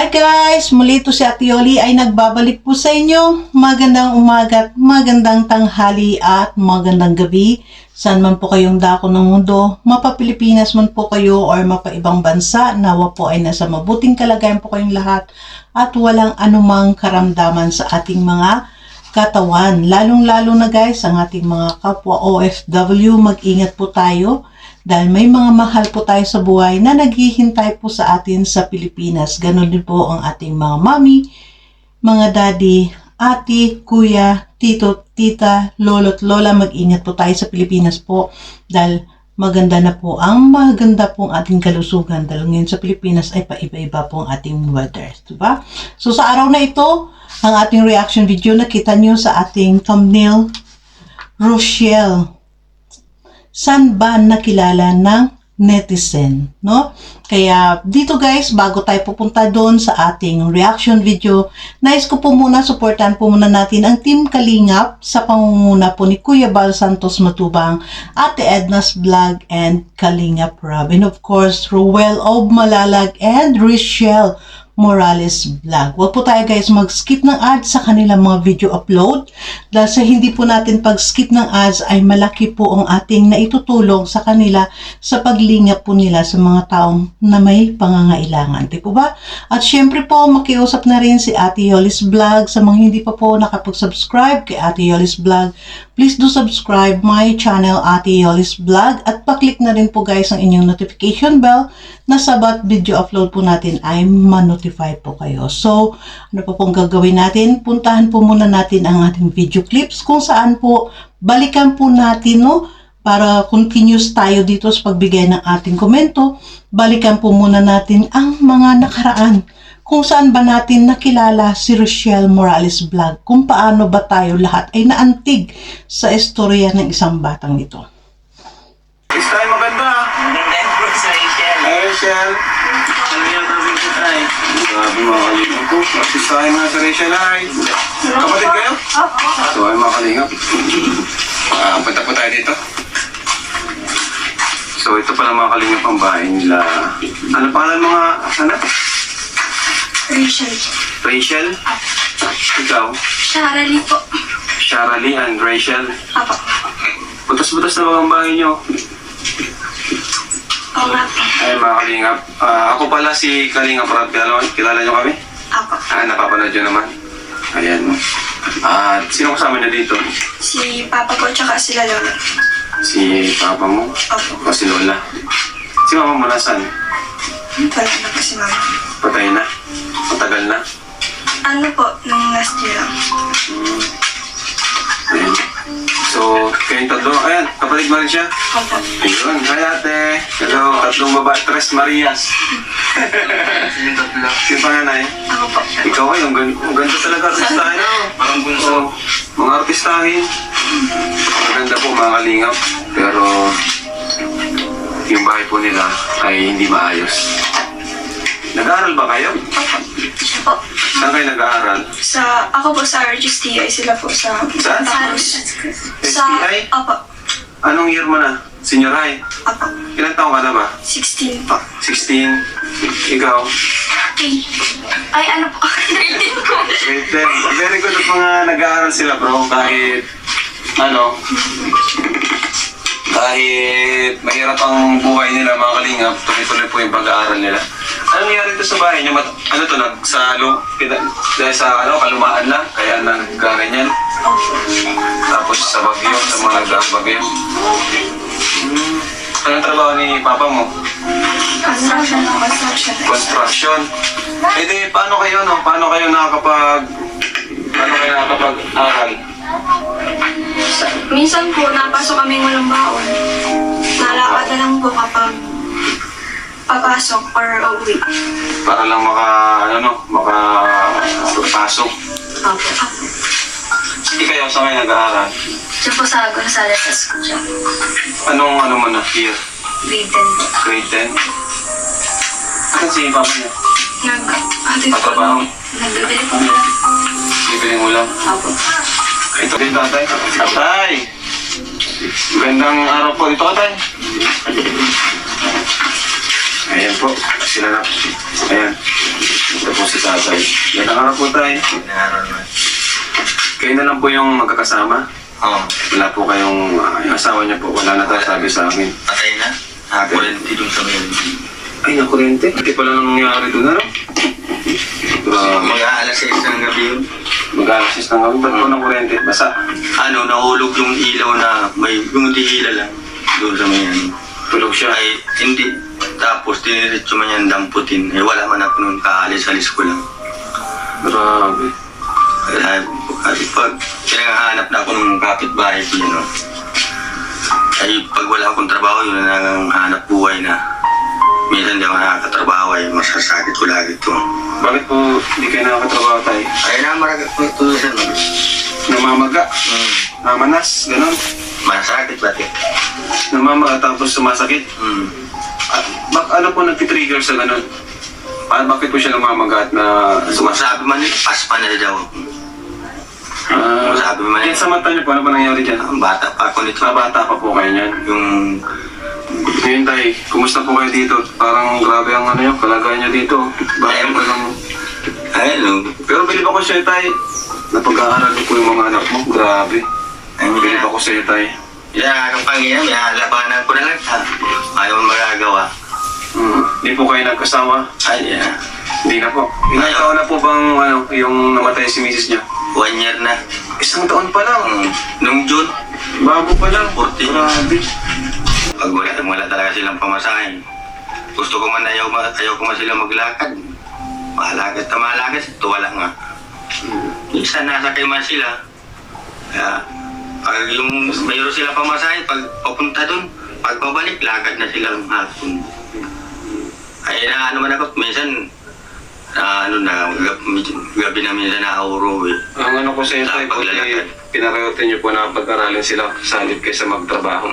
Hi guys! Muli ito si Ate Yoli ay nagbabalik po sa inyo. Magandang umaga at magandang tanghali at magandang gabi. Saan man po kayong dako ng mundo, mapa-Pilipinas man po kayo or mapa-ibang bansa, nawa po ay nasa mabuting kalagayan po kayong lahat at walang anumang karamdaman sa ating mga katawan. Lalong-lalo na guys, ang ating mga kapwa OFW, mag-ingat po tayo. Dahil may mga mahal po tayo sa buhay na naghihintay po sa atin sa Pilipinas. Ganon din po ang ating mga mami, mga daddy, ate, kuya, tito, tita, lolo't lola. Mag-ingat po tayo sa Pilipinas po. Dahil maganda pong ating kalusugan. Dahil ngayon sa Pilipinas ay paiba-iba po ang ating weather. Diba? So sa araw na ito, ang ating reaction video nakita nyo sa ating thumbnail, Rochelle. Saan ba nakilala ng netizen, no? Kaya dito guys, bago tayo pupunta doon sa ating reaction video, nais ko po muna, supportan po muna natin ang Team Kalingap sa pangunguna po ni Kuya Bal Santos Matubang, Ate Edna's Vlog, and Kalingap Rob. And of course, Ruel of Malalag and Rochelle Morales Vlog. Huwag po tayo guys mag-skip ng ads sa kanilang mga video upload. Dahil sa hindi po natin pag-skip ng ads ay malaki po ang ating naitutulong sa kanila sa paglingap po nila sa mga taong na may pangangailangan. Di po ba? At syempre po makiusap na rin si Ate Yoli's Vlog. Sa mga hindi pa po nakapag-subscribe kay Ate Yoli's Vlog, please do subscribe my channel Ate Yoli's Vlog at pa-click na rin po guys ang inyong notification bell na sa bawat video upload po natin ay ma-notify po kayo. So, ano po pong gagawin natin? Puntahan po muna natin ang ating video clips kung saan po balikan po natin, no? Para continuous tayo dito sa pagbigay ng ating komento, balikan po muna natin ang mga nakaraan. Kung saan ba natin nakilala si Rochelle Morales Vlog, kung paano ba tayo lahat ay naantig sa istorya ng isang batang ito. It's time maganda. Maganda po sa Rachel. Hey, Rachel. Ano yung gawin ko tayo? Grabe mga kalingap ko. Asistahin mo na sa Rachel. Hi. Kapatid kayo? So ay mga kalingap. Punta po tayo dito. So ito pala mga kalingap ang bahay nila. Ano pangalan mga anak? Rachel. Rachel? Ikaw? Sharalee po. Sharalee and Rachel. Apo. Butas-butas na ba ang bahay nyo? Oo nga po. Ay mga kalingap. Ako pala si Kalingap Rob. Kilala nyo kami? Apo. Napapanood nyo naman. Ayan. At sino kasama na dito? Si Papa po tsaka sila Lola. Si Papa mo? Opo. O si Lola? Si Mama mo nasaan? Wala na po si Mama. Patay na? Matagal na? Ano po, nung last year lang. Ayan. So, kayong tatlo. Ayan, kapatid mo rin siya? Opo. Ayun. Hi ate. Hello. Tatlong babae. Tres Marias. Sino tatlo? Si panganay. Ako po. Ikaw ay, ang ganda talaga artistahin. Parang bunso. Mga artistahin. Maganda po mga kalingap. Pero, yung bahay po nila ay hindi maayos. Nag-aaral ba kayo? Opo. Siya po. Saan kayo nag-aaral? Ako po sa RGSTI, sila po sa Saan? Santa Cruz. STI? Opo. Anong year mo na? Senior high? Opo. Ilang taong ka na ba? 16 po. 16? Ikaw? Ay, ano po? 13 po. Grade 10. Very good at mga nag-aaral sila bro. Kahit, kahit mahirap ang buhay nila mga kalingap, tuloy-tuloy po yung pag-aaral nila. Ano nangyari ito sa bahay niyo? Nagsalo? Dahil sa kalumaan lang? Kaya nagkaganyan? Tapos sa bagyo, sa mga nagdaang bagyo? Anong trabaho ni Papa mo? Construction. Construction. Eh di, paano kayo nakakapag-aral? Minsan po, napasok kami walang baon. Nalakad na lang po kapag papasok or uwi. Para lang makapasok. Opo. Ikaw, saan kayo nag-aaral? Siya po sa Gonzales sa school siya. Anong mo na? Year? Grade 10 po. Grade 10? Saan si Papa niya? Patrabaho? Nagbibili po nila. Bibili mo lang? Opo. Ito din tatay. Tatay! Gandang araw po dito tatay. Ayan po. Sila na. Ayan. Ito po si tatay. Yan ang harap po tayo. Nangaroon na. Kayo na lang po yung magkakasama. Oo. Wala po kayong, yung asawa niya po, wala na tayo sabi sa akin. Patay na. Nakakurente dun sa mayon. Ay, nakurente. Hindi pala nangyari doon, ano? Grabe. Mga alas 6 ng gabi yun. Mag-alasis ng kami. Ba't po nakurente? Basa. Ano, nahulog yung ilaw na may yung dihila lang. Doon sa mayon. Tulog siya. Ay, hindi. Tapos tiniritso man yan damputin. Eh, wala man ako nun. Kaalis-alis ko lang. Grabe. At pag pinangahanap na ako ng kapitbahay ko yun, no? Ay pag wala akong trabaho, yun ang hanap buhay na. Minsan di ako nakakatrabaho, ay masasakit ko lagi ito. Bakit po hindi kayo nakakatrabaho tayo? Ay namaragat ko ito sa no? Namamaga. Namanas. Ganon. Masakit pati. Namamaga tapos sumasakit. At ano po nagtitrigger sa ganon? Bakit po siya namamaga at na Sumasabi man, paspa na daw. Sabi man yan sa mata niyo po, ano pa nangyari dyan? Ang bata pa ako nito. Bata pa po kayo niyan. Yung Ngayon tayo, kumusta po kayo dito? Parang grabe ang ano yung kalagayan niyo dito. Bakit Ayun. pa lang? ano, Pero bilib ako sa'yo tayo. Napag-aaral ko po yung mga anak mo. Grabe. ano Bilib ako sa'yo tayo. yan, ang Panginoon, labanan ko na lang. Ayaw mo magagawa. Hindi po kayo nagkasawa? Ay, Hindi na po. Ilang taon na po bang yung namatay si misis niya? 1 year na. Isang taon pa lang. Nung June, Bago pa lang. 14. Grabe. pag wala talaga silang pamasahin. Gusto ko man ayaw ko man sila maglakad. Malakad na malakad, tuwala nga. Minsan nasakay man sila. Kaya, pag yung mayroon sila pamasahin, pag papunta dun, pag pabalik, lakad na silang hapon. Ay na ano man ako, minsan, gabi na minsan na auro eh. Ang ano ko sa inyo Sa tayo, paglalakad. pinareote niyo po na pag-aralin sila sa halip kaysa magtrabaho.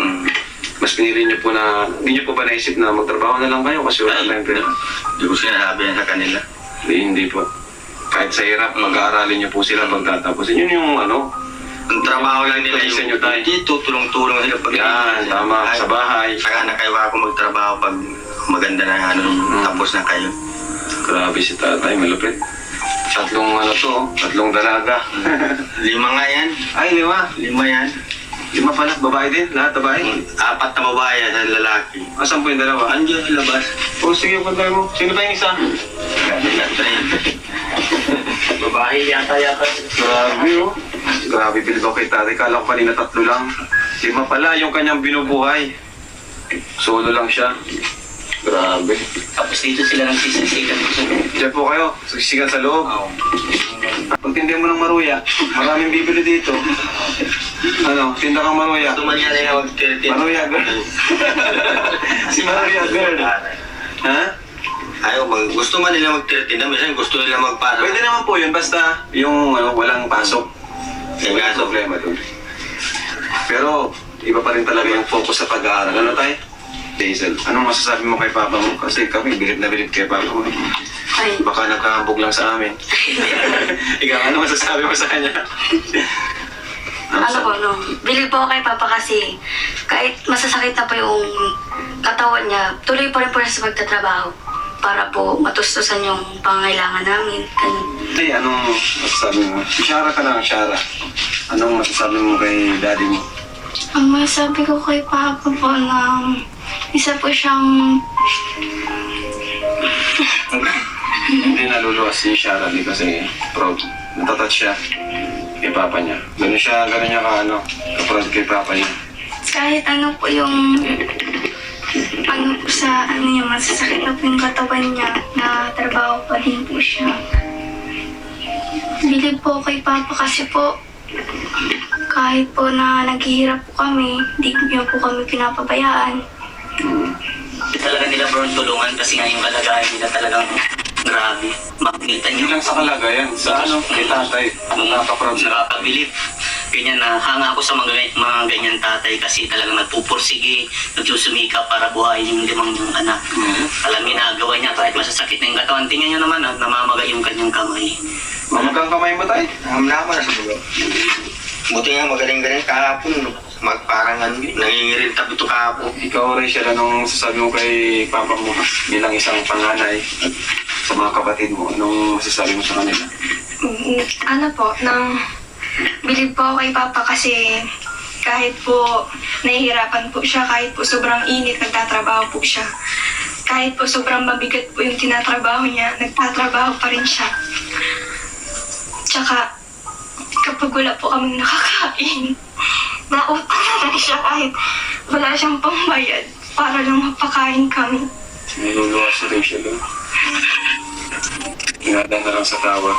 Mas pinili niyo po na, hindi niyo po ba naisip na magtrabaho na lang kayo kasi wala Ay, tayong pera? Hindi ko sinasabi yan sa kanila. Hindi po. Kahit sa hirap, mag-aaralin niyo po sila pagtatapusin. Yun yung ano, Ang trabaho lang nila Pag-isa nyo tayo. dito, tulong-tulong sila pag yan, tama, sa bahay. Saka nakaiwa ako magtrabaho pag maganda na tapos na kayo. Grabe si tatay, malupit. Tatlong tatlong dalaga. 5 nga yan. Ay, 5. 5 yan. 5 pala, babae din, lahat babae. 4 na babae at lalaki. Asan po yung dalawa? Andiyan sa labas. Oh, sige, pantay mo. Sino pa yung isa? Babae yata. Grabe, oh. Grabe, bilib ako kay tatay. Kala ko kanina 3 lang. 5 pala yung kanyang binubuhay. Solo lang siya. Grabe. Tapos dito sila nagsisisikan. Diyan po kayo, saksikan sa loob. Pagtindihan mo ng maruya, maraming bibili dito. Ano, tinda kang maruya. Gusto man yan na mag-13. Maruya girl. Si Maruya girl. Ha? Ayaw, gusto man nila mag-13 na, minsan gusto nila magpasok. Pwede naman po yun, basta yung walang pasok. Wala Kaso, problema doon. Pero, iba pa rin talaga yung focus sa pag-aaral. Ano tayo? Hazel, anong masasabi mo kay Papa mo? Kasi kami, bilib na bilib kay Papa mo. Ay, Baka nagkahambog lang sa amin. Ikaw, ano masasabi mo sa kanya? ano po, no? Bilib po ako kay Papa kasi kahit masasakit na po yung katawan niya, tuloy pa rin po siya sa pagtatrabaho para po matustusan yung pangangailangan namin. Ganun. Ay, anong masasabi mo? Shara ka lang, Shara. Anong masasabi mo kay daddy mo? Ang masasabi ko kay Papa po na isa po siyang Hindi naluluwas si Shara di kasi proud. Natatouch siya kay Papa niya. Ganun niya ka-proud kay Papa niya. kahit ano po yung ano po sa ano niya, masasakit na po yung katawan niya na trabaho pa din po siya. Bilib po kay Papa kasi po kahit po na naghihirap po kami, di niyo po kami pinapabayaan. talaga nila bro tulungan kasi nga yung kalagayan nila talagang grabe. Makikita Hindi nyo. lang sa kalagayan, sa kay tatay. Nakaka-proud siya. Nakakabilib. Ganyan na hanga ako sa mga ganyan tatay kasi talagang nagpupursige, nagsusumika para buhayin yung 5 niyang anak. Alam ginagawa niya kahit masasakit na yung katawan. Tingnan niyo naman, namamaga yung kanyang kamay. Mamagkang kamay mo tayo. Naman na sa bulo. Buti nga magaling-galing kahapon. Parang nangingirintab ito kahapon. Ikaw, Rachel, anong sasabi mo kay Papa mo bilang isang panganay? sa mga kapatid mo? Anong masasabi mo sa kanila? Ano po, nang bilib po ako kay Papa kasi kahit po nahihirapan po siya, kahit po sobrang init, nagtatrabaho po siya. Kahit po sobrang mabigat po yung tinatrabaho niya, nagtatrabaho pa rin siya. Tsaka, kapag wala po kami nakakain, nautang na lang siya kahit wala siyang pambayad para lang mapakain kami. Niluluwa si Rachel, eh. Inada na lang sa tawa.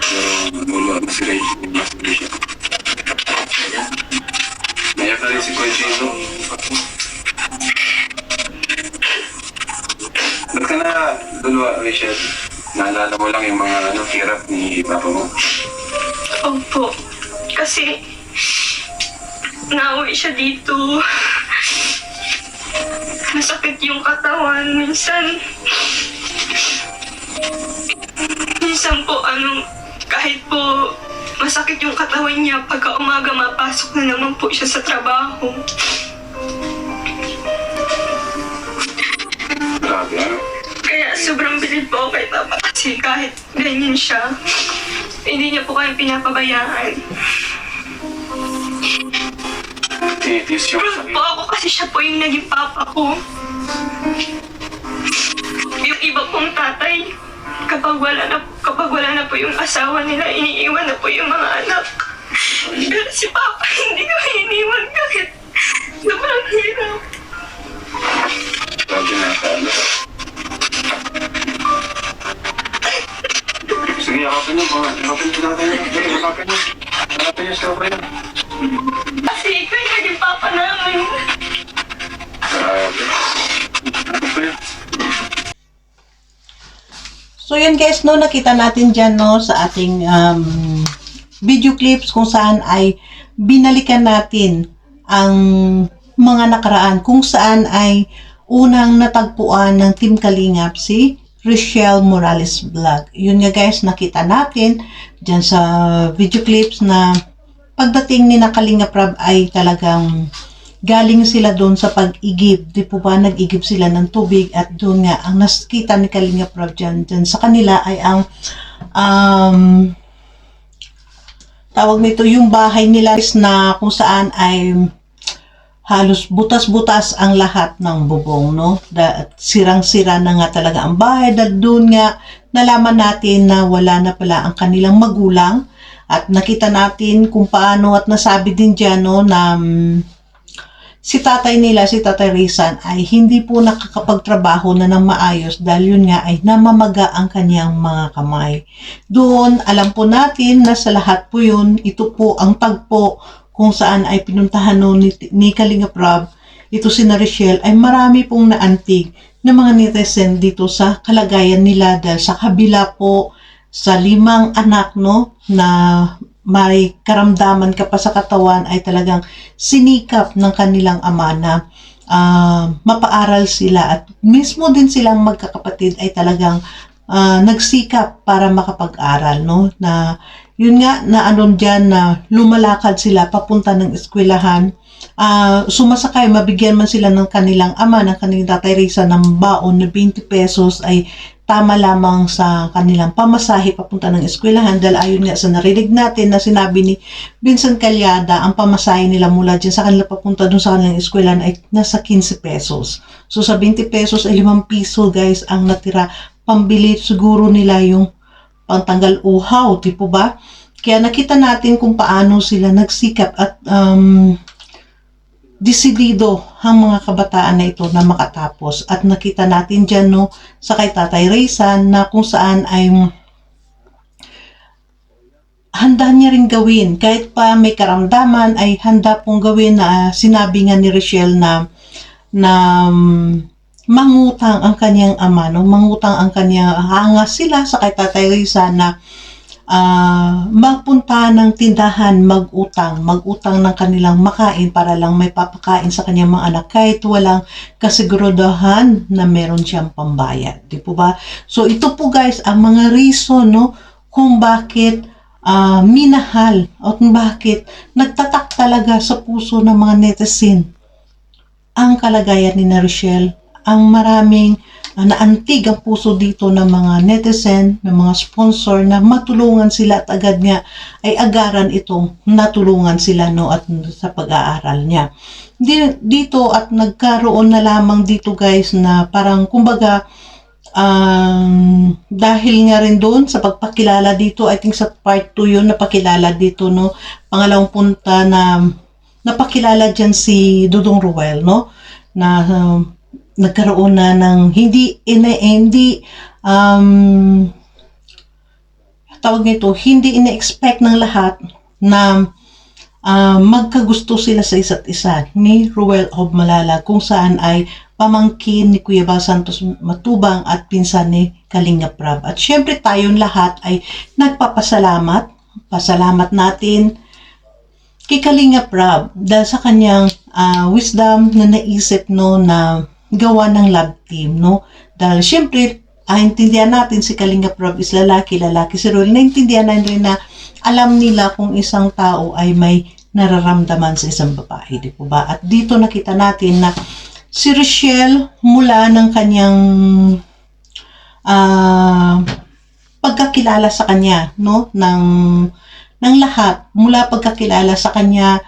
Pero niluluwa na si Rachel. Nayak na rin si Conchito. Ba't ka na luluwa, Rachel? Naalala mo lang yung mga hirap ni Papa mo? Opo, kasi nauwi siya dito. Masakit yung katawan. Minsan po, kahit po masakit yung katawan niya, pagka umaga mapasok na naman po siya sa trabaho. Grabe, ano? Kaya sobrang bilib po ako kay Papa kasi kahit ganyan siya, hindi niya po kayong pinapabayaan. Tinitis yung Proud sakit. po ako kasi siya po yung naging papa ko. Yung iba pong tatay, kapag wala na po yung asawa nila, iniiwan na po yung mga anak. Pero si Papa hindi ko iniwan kahit sobrang hirap. Grabe na, ano? Sige, yakapin niyo, mga. Yakapin niyo natin. Yakapin niyo. Yakapin niyo, siya pa yan. Kasi ikaw yung naging papa namin. Grabe. Ano pa yan? So yun guys, no, nakita natin dyan, no, sa ating video clips kung saan ay binalikan natin ang mga nakaraan, kung saan ay unang natagpuan ng Team Kalingap si Richelle Morales Vlog. Yun nga guys, nakita natin dyan sa video clips na pagdating ni na Kalingap Rab ay talagang galing sila doon sa pag-igib. Di po ba, nag-igib sila ng tubig at doon nga, ang nakita ni Kalingap Rab dyan sa kanila ay ang tawag nito, yung bahay nila na kung saan ay halos butas-butas ang lahat ng bubong, no? Sirang-sira na nga talaga ang bahay. Dahil doon nga, nalaman natin na wala na pala ang kanilang magulang. At nakita natin kung paano at nasabi din dyan, no, na si tatay nila, si Tatay Rizan, ay hindi po nakakapagtrabaho na ng maayos dahil yun nga ay namamaga ang kanyang mga kamay. Doon, alam po natin na sa lahat po yun, ito po ang tagpo kung saan ay pinuntahan no ni Kalingap Rab, ito si Richelle, ay marami pong naantig ng mga netizen dito sa kalagayan nila dahil sa kabila po sa 5 anak, no, na may karamdaman ka pa sa katawan ay talagang sinikap ng kanilang ama na mapaaral sila at mismo din silang magkakapatid ay talagang nagsikap para makapag-aral, no, na yun nga, na anon dyan na lumalakad sila papunta ng eskwelahan, sumasakay, mabigyan man sila ng kanilang ama, ng kanilang Tatay Rizan ng baon na 20 pesos ay tama lamang sa kanilang pamasahe papunta ng eskwelahan dahil ayon nga sa narinig natin na sinabi ni Vincent Calyada, ang pamasahe nila mula dyan sa kanila papunta dun sa kanilang eskwelahan ay nasa 15 pesos. So sa 20 pesos ay 5 piso guys ang natira, pambili siguro nila yung pantanggal uhaw, di po ba? Kaya nakita natin kung paano sila nagsikap at desidido ang mga kabataan na ito na makatapos. At nakita natin dyan, no, sa kay Tatay Rizan na kung saan ay handa niya rin gawin. Kahit pa may karamdaman ay handa pong gawin na sinabi nga ni Richelle na mangutang ang kanyang ama, no? Mangutang ang kanyang hanga sila sa kay Tatay Rizan na magpunta ng tindahan, magutang ng kanilang makain para lang may papakain sa kanyang mga anak kahit walang kasiguraduhan na meron siyang pambayad. Di po ba? So ito po guys ang mga reason, no, kung bakit minahal at bakit nagtatak talaga sa puso ng mga netizen ang kalagayan ni Richelle, ang maraming naantig ang puso dito ng mga netizen, ng mga sponsor na matulungan sila at agad nga ay agaran itong natulungan sila no at sa pag-aaral niya. Dito at nagkaroon na lamang dito guys na parang kumbaga dahil nga rin doon sa pagpakilala dito, I think sa part 2 yun napakilala dito no, pangalawang punta na napakilala dyan si Dudong Ruel no, na nagkaroon na ng hindi tawag nito, hindi ina-expect ng lahat na magkagusto sila sa isa't isa ni Ruel of Malala, kung saan ay pamangkin ni Kuya Bal Santos Matubang at pinsan ni Kalingap Rab. At syempre tayong lahat ay pasalamat natin kay Kalingap Rab dahil sa kanyang wisdom na naisip no na gawa ng love team no. Dahil syempre intindihan natin si Kalingap Rab is lalaki, si Ruel, naintindihan na rin na alam nila kung isang tao ay may nararamdaman sa isang babae, di po ba? At dito nakita natin na si Rochelle mula ng kanyang pagkakilala sa kanya, no? ng lahat, mula pagkakilala sa kanya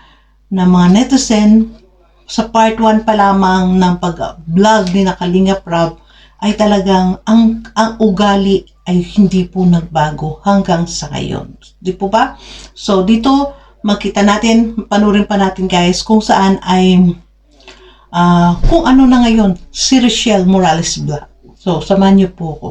ng mga netizen, sa part 1 pa lamang ng pag-vlog ni Kalingap Rab, ay talagang ang ugali ay hindi po nagbago hanggang sa ngayon. Di po ba? So, dito makita natin, panurin pa natin guys, kung saan ay kung ano na ngayon si Rochelle Morales Vlog. So, samahan niyo po ako.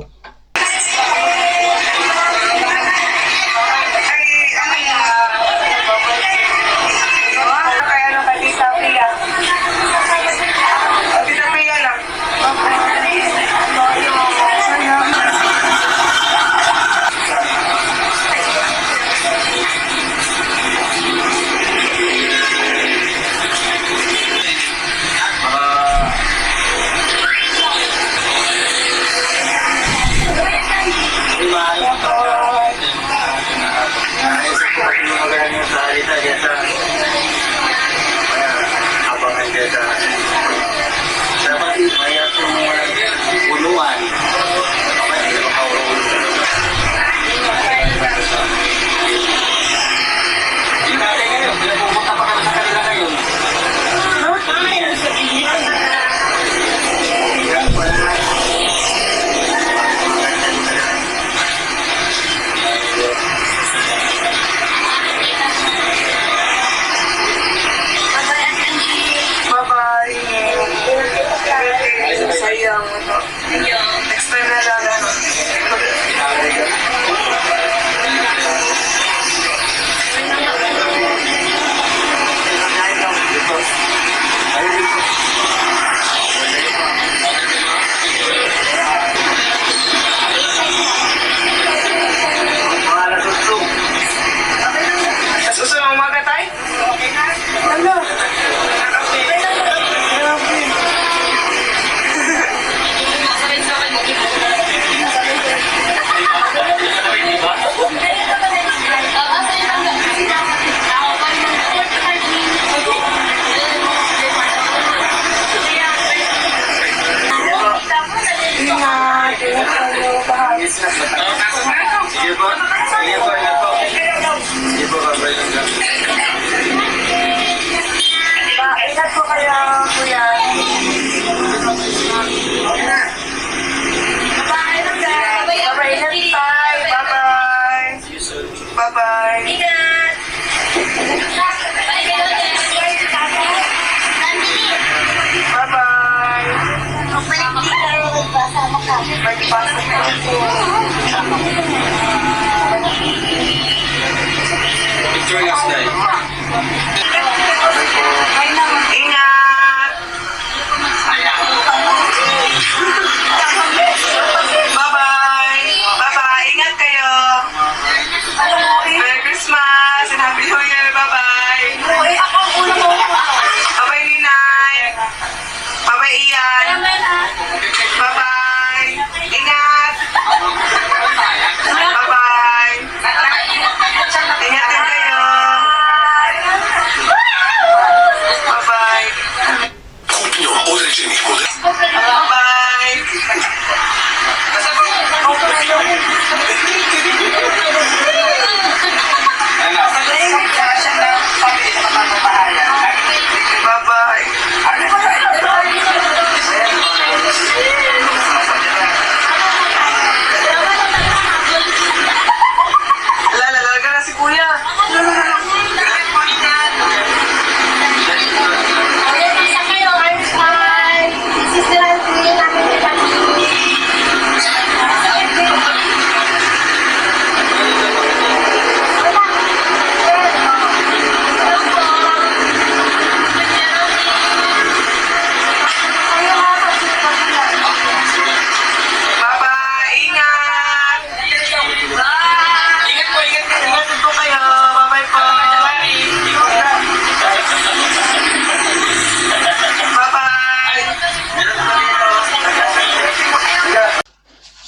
Ingat po kayo, kuya. Bye-bye. Bye-bye. Ingat. Bye-bye. Magpasok na po. Enjoy last night. Ingat. Bye-bye. Bye-bye. Ingat kayo. Merry Christmas and Happy New Year. Bye-bye. Bye-bye, Ninay. Bye-bye, Ian. Bye-bye. Ingat. Bye-bye. Ingat din kayo.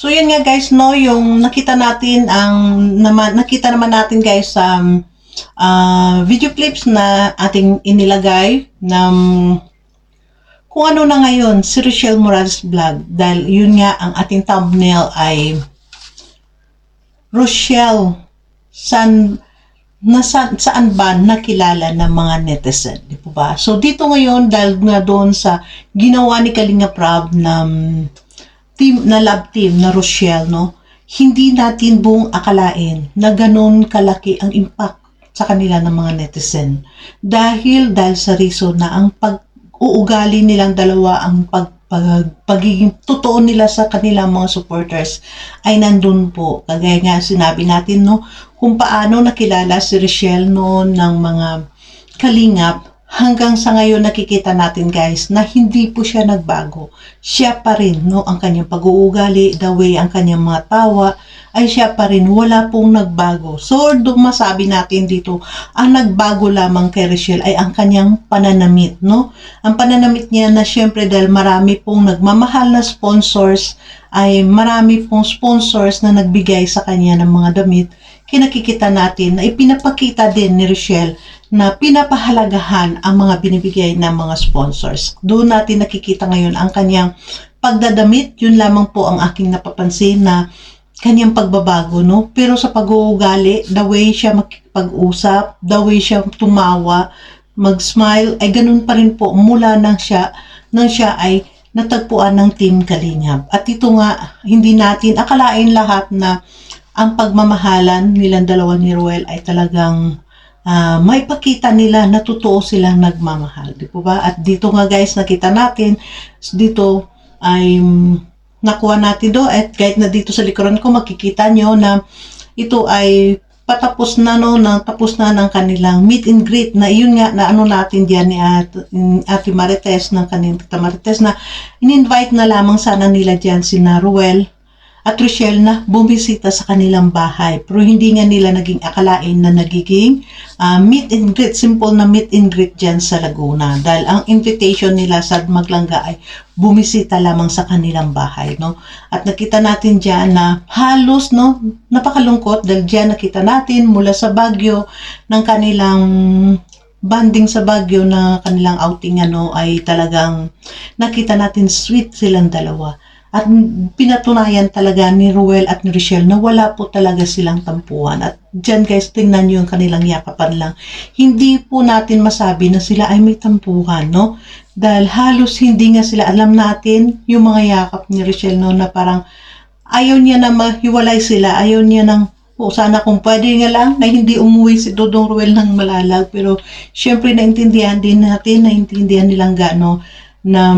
So yun nga guys, no, yung nakita naman natin guys sa video clips na ating inilagay ng kung ano na ngayon si Rochelle Morales Vlog, dahil yun nga ang ating thumbnail ay Rochelle saan ba nakilala ng mga netizen, di po ba? So dito ngayon, dahil nga doon sa ginawa ni Kalinga Prab na love team na Rochelle, no, hindi natin buong akalain na ganun kalaki ang impact sa kanila ng mga netizen, dahil sa reason na ang uugali nilang dalawa, ang pagiging totoo nila sa kanilang mga supporters ay nandun po. Kagaya nga sinabi natin, no, kung paano nakilala si Rochelle noon ng mga kalingap, hanggang sa ngayon nakikita natin guys na hindi po siya nagbago. Siya pa rin, no, ang kanyang pag-uugali, the way ang kanyang mga tawa, ay siya pa rin, wala pong nagbago. So, masabi natin dito, ang nagbago lamang kay Rochelle ay ang kanyang pananamit, no? Ang pananamit niya na syempre dahil marami pong nagmamahal na sponsors, ay marami pong sponsors na nagbigay sa kanya ng mga damit, kinakikita natin na ipinapakita din ni Rochelle na pinapahalagahan ang mga binibigay ng mga sponsors. Doon natin nakikita ngayon ang kanyang pagdadamit, yun lamang po ang aking napapansin na kanyang pagbabago, no? Pero sa pag-uugali, the way siya makipag-usap, the way siya tumawa, mag-smile, ay ganun pa rin po mula nang siya ay natagpuan ng Team Kalingap. At ito nga, hindi natin akalain lahat na ang pagmamahalan nilang dalawa ni Ruel ay talagang may pakita nila na totoo silang nagmamahal, di po ba? At dito nga guys, nakita natin dito ay nakuha natin do, at kahit na dito sa likuran ko makikita nyo na ito ay patapos na, no, tapos na ng kanilang meet and greet, na yun nga na ano natin diyan ni Ate Marites, ng kanilang Tita Marites, na in-invite na lamang sana nila diyan si Ruel at Rochelle na bumisita sa kanilang bahay. Pero hindi nga nila naging akalain na nagiging meet and greet, simple na meet and greet dyan sa Laguna. Dahil ang invitation nila sa Maglangga ay bumisita lamang sa kanilang bahay, no? At nakita natin dyan na halos, no, napakalungkot dahil dyan nakita natin mula sa Baguio ng kanilang banding sa Baguio na kanilang outing, ano, ay talagang nakita natin sweet silang dalawa. At pinatunayan talaga ni Ruel at ni Rochelle na wala po talaga silang tampuhan. At dyan guys, tingnan nyo yung kanilang yakapan lang. Hindi po natin masabi na sila ay may tampuhan, no? Dahil halos hindi nga sila, alam natin yung mga yakap ni Rochelle, no, na parang ayaw niya na mahiwalay sila. Ayaw niya ng, sana kung pwede nga lang na hindi umuwi si Dodong Ruel ng Malalag. Pero syempre naintindihan din natin, naintindihan nilang gano na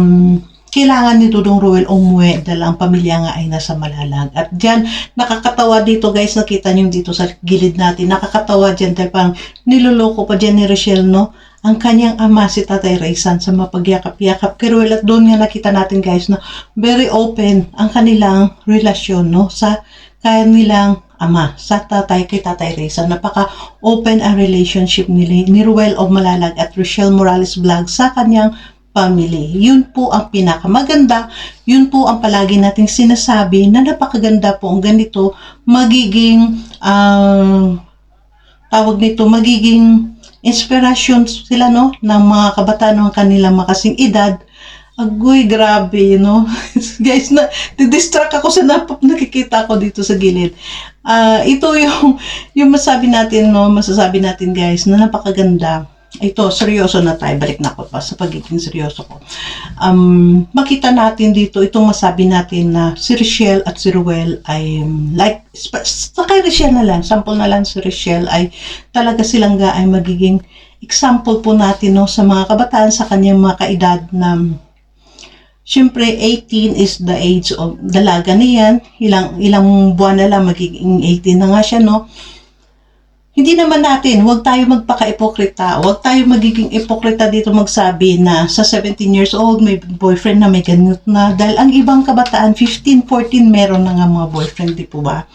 kailangan ni Dodong Ruel umuwi dahil ang pamilya nga ay nasa Malalag. At dyan, nakakatawa dito guys, nakita nyo dito sa gilid natin, nakakatawa dyan dahil parang niloloko pa dyan ni Rochelle, no, ang kanyang ama si Tatay Raysan sa mapagyakap-yakap kay Ruel. At doon nga nakita natin guys na very open ang kanilang relasyon, no, sa kanilang ama, sa tatay kay Tatay Raysan. Napaka-open ang relationship ni Ruel of Malalag at Rochelle Morales Vlog sa kanyang family. Yun po ang pinakamaganda, yun po ang palagi nating sinasabi na napakaganda po ang ganito, magiging tawag nito, magiging inspirasyon sila, no, ng mga kabataan ng kanilang makasing edad. Agoy, grabe, no? Guys, distract ako sa nakikita ko dito sa gilid. Ito yung masasabi natin guys, na napakaganda. Ito, seryoso na tayo. Balik na ako pa sa pagiging seryoso ko. Makita natin dito, itong masabi natin na si Rochelle at si Ruel ay kay Rochelle na lang, sample na lang si Rochelle ay talaga silang ay magiging example po natin, no, sa mga kabataan, sa kanyang mga kaedad na syempre 18 is the age of dalaga niyan. Ilang buwan na lang magiging 18 na nga siya, no. Hindi naman natin, huwag tayo magpaka-ipokrita, huwag tayo magiging ipokrita dito magsabi na sa 17 years old may boyfriend na, may ganito na. Dahil ang ibang kabataan, 15, 14, meron na nga mga boyfriend, di po ba?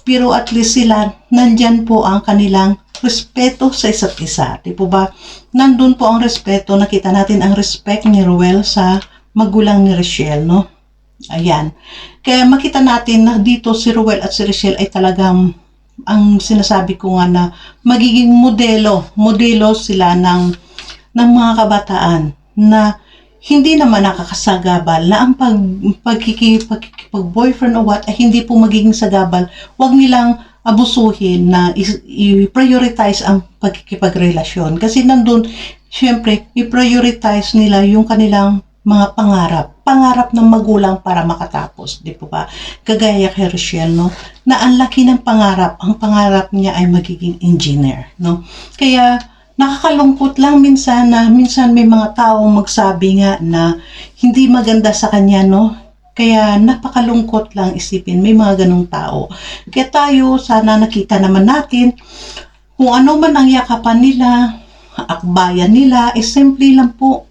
Pero at least sila, nandyan po ang kanilang respeto sa isa't isa, di po ba? Nandun po ang respeto, nakita natin ang respect ni Ruel sa magulang ni Rochelle, no? Ayan. Kaya makita natin na dito si Ruel at si Richelle ay talagang ang sinasabi ko nga na magiging modelo sila ng mga kabataan na hindi naman nakakasagabal na ang pagkikipag-boyfriend o what ay hindi po magiging sagabal. Huwag nilang abusuhin na i-prioritize ang pagkikipagrelasyon. Kasi nandun, syempre, i-prioritize nila yung kanilang mga pangarap ng magulang para makatapos, di po ba? Kagaya kay Rochelle, no? Na ang laki ng pangarap, ang pangarap niya ay magiging engineer, no? Kaya nakakalungkot lang minsan may mga taong magsabi nga na hindi maganda sa kanya, no? Kaya napakalungkot lang isipin, may mga ganong tao. Kaya tayo, sana nakita naman natin kung ano man ang yakapan nila, akbayan nila, simple lang po,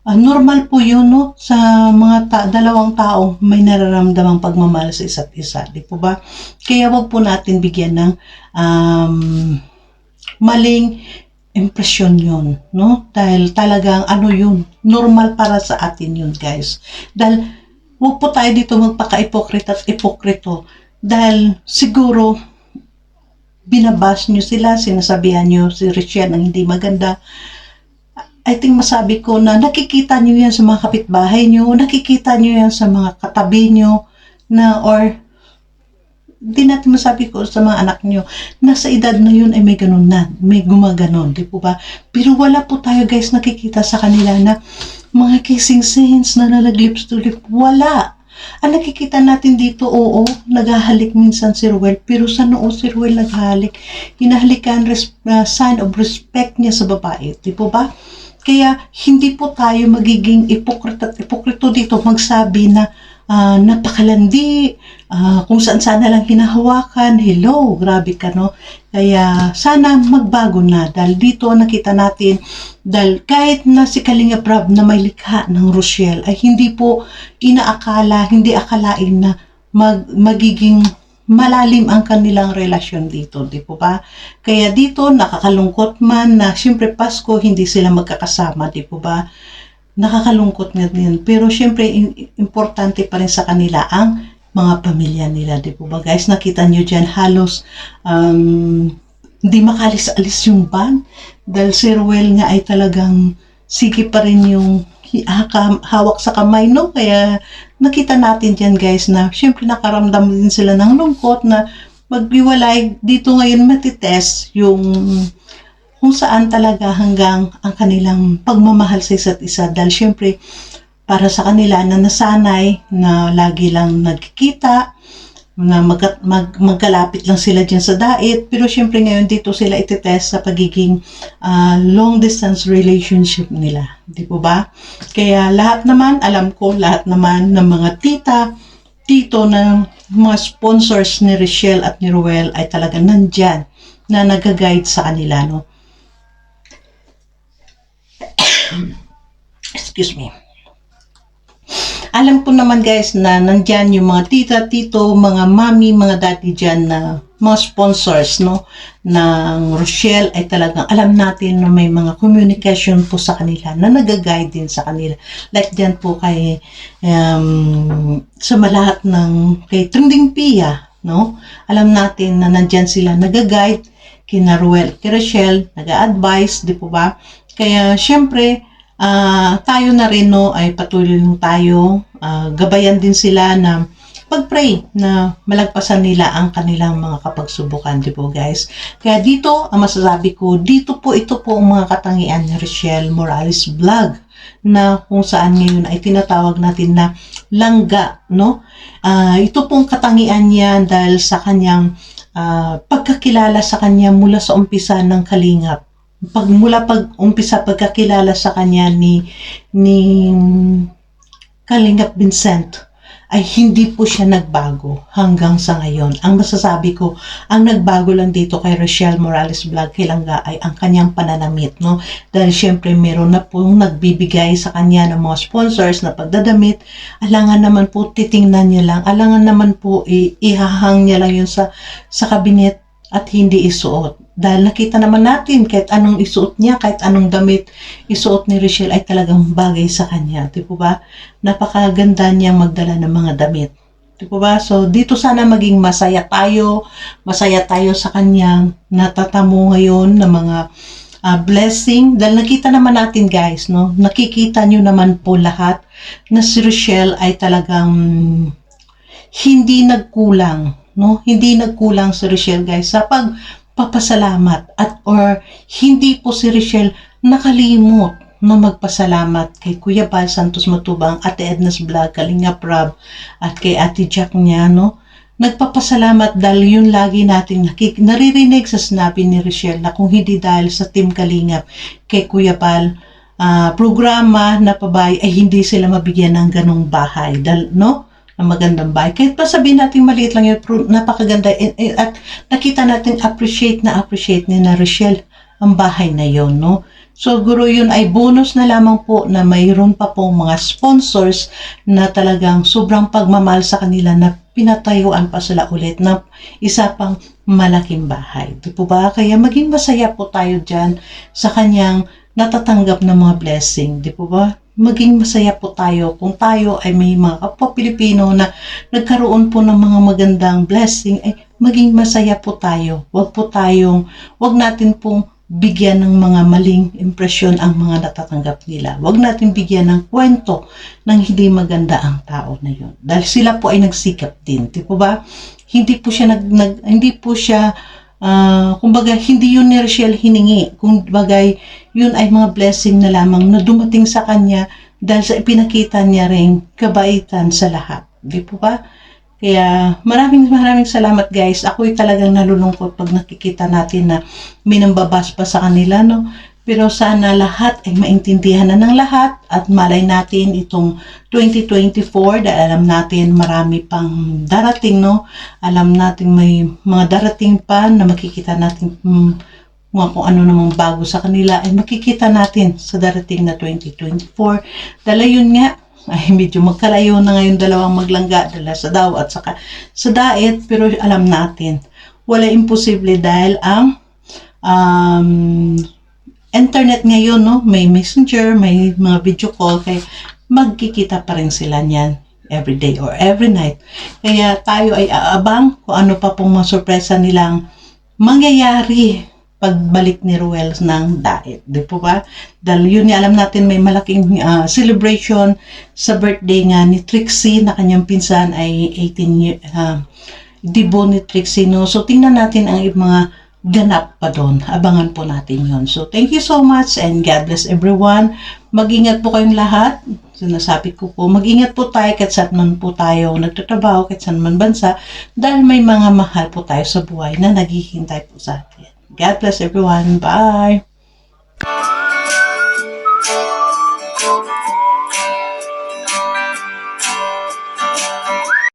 normal po yun, no? Sa mga dalawang tao may nararamdamang pagmamahal sa isa't isa, di po ba? Kaya wag po natin bigyan ng maling impresyon yun, no? Dahil talagang yun, normal para sa atin yun, guys. Dahil wag po tayo dito magpaka-ipokrito at ipokrito. Dahil siguro binabash nyo sila, sinasabihan nyo si Richelle ng hindi maganda. I think masabi ko na nakikita nyo yan sa mga kapitbahay nyo, nakikita nyo yan sa mga katabi nyo, or di natin masabi ko sa mga anak nyo, nasa edad na yun ay may ganun na, may gumaganon, di po ba? Pero wala po tayo guys nakikita sa kanila na mga kissing scenes na lips to lip, wala. Ang nakikita natin dito, oo, naghahalik minsan si Ruel, pero sa noo si Ruel naghahalik, hinahalikan sign of respect niya sa babae, di po ba? Kaya hindi po tayo magiging ipokrito dito magsabi na napakalandi, kung saan-saan na lang hinahawakan, hello, grabe ka, no? Kaya sana magbago na dahil dito nakita natin, dahil kahit na si Kalinga Prab na may likha ng Rochelle ay hindi po hindi akalain na magiging malalim ang kanilang relasyon dito, di po ba? Kaya dito nakakalungkot man na siyempre Pasko hindi sila magkakasama, di po ba? Nakakalungkot nga din. Pero siyempre importante pa rin sa kanila ang mga pamilya nila, di po ba guys? Nakita nyo dyan halos hindi makalis-alis yung band dahil si Ruel nga ay talagang sige pa rin yung hawak sa kamay, no? Kaya nakita natin dyan guys na syempre nakaramdam din sila ng lungkot na magbiwalay. Dito ngayon matitest yung kung saan talaga hanggang ang kanilang pagmamahal sa isa't isa dahil syempre para sa kanila na nasanay na lagi lang nagkikita, na magkalapit lang sila dyan sa dait, pero syempre ngayon dito sila itetest sa pagiging long distance relationship nila, di po ba? Kaya lahat naman, alam ko lahat naman ng mga tito ng mga sponsors ni Richelle at ni Ruel ay talaga nandyan na nag-guide sa kanila, no? Excuse me. Alam ko naman guys na nandyan yung mga tita, tito, mga mami, mga daddy dyan na mga sponsors, no, ng Rochelle ay talagang alam natin na may mga communication po sa kanila na nag-guide din sa kanila. Like dyan po kay sa malahat ng kay Trending Pia, no? Alam natin na nandyan sila nag-guide kina Ruel, kay Rochelle, nag-advise, di po ba? Kaya syempre tayo na rin, no, ay patuloy tayo, gabayan din sila na pag-pray na malagpasan nila ang kanilang mga kapagsubukan, di po guys. Kaya dito, ang masasabi ko, ito po ang mga katangian ni Richelle Morales Vlog na kung saan ngayon ay tinatawag natin na langga, no? Ito pong katangian niya dahil sa kanyang pagkakilala sa kanya mula sa umpisa ng Kalingap. Pag-umpisa pagkakilala sa kanya ni Kalingap Vincent ay hindi po siya nagbago hanggang sa ngayon. Ang masasabi ko, ang nagbago lang dito kay Richelle Morales Vlog kay Langga ay ang kanyang pananamit, no? Dahil syempre meron na pong nagbibigay sa kanya ng mga sponsors na pagdadamit, alangan naman po titingnan niya lang, alangan naman po ihahang niya lang yun sa kabinet at hindi isuot. Dahil nakita naman natin kahit anong isuot niya, kahit anong damit isuot ni Richelle ay talagang bagay sa kanya. Di po ba? Napakaganda niyang magdala ng mga damit. Di po ba? So, dito sana maging masaya tayo sa kanyang natatamo ngayon ng mga blessing. Dahil nakita naman natin guys, no? Nakikita nyo naman po lahat na si Richelle ay talagang hindi nagkulang, no? Hindi nagkulang si Richelle guys sa pagpapasalamat or hindi po si Richelle nakalimot na magpasalamat kay Kuya Bal Santos Matubang, Ate Edna's Vlog, Kalinga Prab, at kay Ate Jack niya, no? Nagpapasalamat dahil yun lagi natin naririnig sa sinabi ni Richelle na kung hindi dahil sa Team Kalingap kay Kuya Bal programa na pabay ay hindi sila mabigyan ng ganong bahay. Dahil, no? Ang magandang bahay. Kahit pa sabihin natin maliit lang yun, napakaganda at nakita natin appreciate ni na Richelle ang bahay na yon, no? So, guro yun ay bonus na lamang po na mayroon pa po mga sponsors na talagang sobrang pagmamahal sa kanila na pinatayuan pa sila ulit na isa pang malaking bahay. Di po ba? Kaya maging masaya po tayo dyan sa kanyang natatanggap na mga blessing. Di po ba? Maging masaya po tayo kung tayo ay may mga kapwa Pilipino na nagkaroon po ng mga magandang blessing, ay maging masaya po tayo. Wag natin pong bigyan ng mga maling impresyon ang mga natatanggap nila. Wag natin bigyan ng kwento ng hindi maganda ang tao na yun. Dahil sila po ay nagsikap din. Di po ba? Hindi po siya kumbaga, hindi yun ni Richelle hiningi. Kumbaga, yun ay mga blessing na lamang na dumating sa kanya dahil sa ipinakita niya rin kabaitan sa lahat. Di po ba? Kaya maraming salamat guys. Ako'y talagang nalulungkot pag nakikita natin na may nambabas pa sa kanila, no? Pero sana lahat ay maintindihan na ng lahat at malay natin itong 2024 dahil alam natin marami pang darating, no? Alam natin may mga darating pa na makikita natin kung ano namang bago sa kanila ay makikita natin sa darating na 2024. Dahil yun nga, ay medyo magkalayo na ngayon dalawang maglangga dala sa daw at saka sa daet, pero alam natin wala imposible dahil ang internet ngayon, no? May messenger, may mga video call, kaya magkikita pa rin sila niyan every day or every night. Kaya tayo ay aabang kung ano pa pong mga sorpresa nilang mangyayari pagbalik ni Ruel ng daet. Di po ba? Dahil yun alam natin may malaking celebration sa birthday nga ni Trixie na kanyang pinsan ay 18 dibo ni Trixie, no? So tingnan natin ang mga ganap pa doon. Abangan po natin yon. So, thank you so much and God bless everyone. Mag-ingat po kayong lahat. Sinasabi ko po, mag-ingat po tayo kahit saan man po tayo nagtatrabaho, kahit saan man bansa, dahil may mga mahal po tayo sa buhay na naghihintay po sa atin. God bless everyone. Bye!